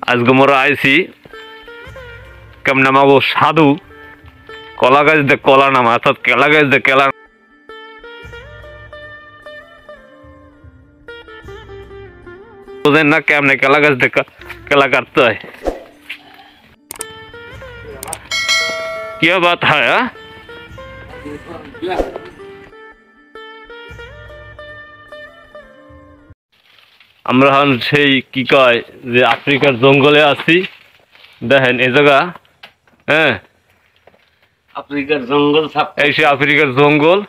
আজকে মোরা আইছি কেমন নামাবো সাধু কলা গাছ দে কলা নামা অর্থাৎ কেলা গাছ দে কেলা বুঝেন না কেমনে কেলা গাছ দে কেলা কাটতে হয়। क्या बात है আমরা সেই কি কয় যে আফ্রিকার জঙ্গলে আছি দেখেন এই জায়গা হ্যাঁ আফ্রিকার জঙ্গল এই সে আফ্রিকার জঙ্গল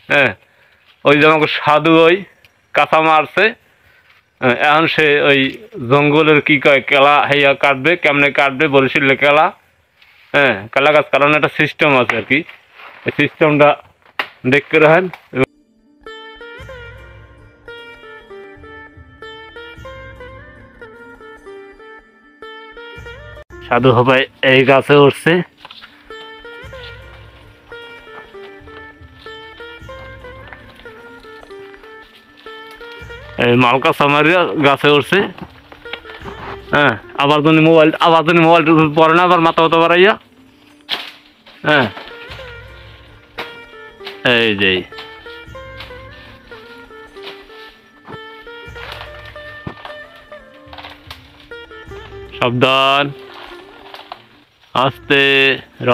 হ্যাঁ ওই যে আমাকে সাধু ওই কাঁচা মারছে এখন সে ওই জঙ্গলের কি কয় কেলা হেয়া কাটবে কেমনে কাটবে বরিশালে কেলা হ্যাঁ কেলা গাছ কাটানোর একটা সিস্টেম আছে আর কি এই সিস্টেমটা দেখতে রাখেন। সাধু হবাই এই গাছে উঠছে এই মালকা সামারিয়া গাছে উঠছে হ্যাঁ আবার তুমি মোবাইল পরে না আবার মাথা হতে পারাইয়া হ্যাঁ এই যে সাবধান আস্তে র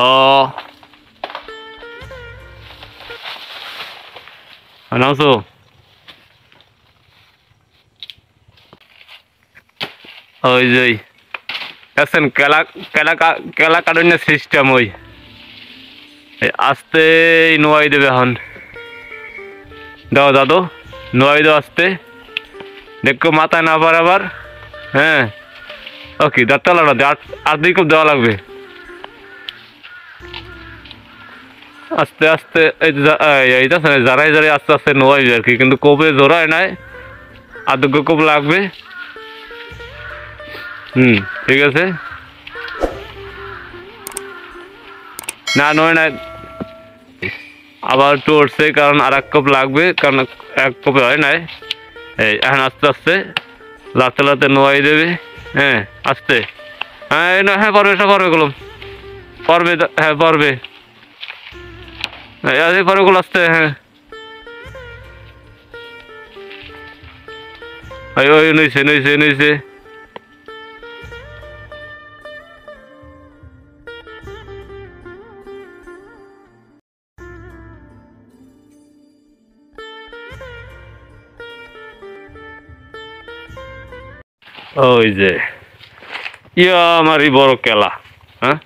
আনাউসো ওই যে দেখছেন কেলা কেলা কেলা কাটনের সিস্টেম ওই আস্তে নোয়াই দেবে এখন দাও দাদু নোয়াই দাও আস্তে দেখো মাথায় না আবার হ্যাঁ ওকে দাঁতলা না আর দুই কপ দেওয়া লাগবে আস্তে আস্তে এইটা যারাই আস্তে আস্তে নোয়াই আর কি কিন্তু কোপে জোড়ায় নাই আর দুটো কোপ লাগবে ঠিক আছে না নয় না আবার একটু উঠছে কারণ আর এক কাপ লাগবে কারণ এক কাপে হয় নাই এই এখন আস্তে আস্তে লাতে লাতে নোয়াই দেবে হ্যাঁ আস্তে হ্যাঁ হ্যাঁ পারবে সব পারবে গুলো পারবে হ্যাঁ পারবে পারবে গুলো আস্তে হ্যাঁ ওই নইছে নইছে নইছে ওই যে ইয়া আমারই বড় কেলা হ্যাঁ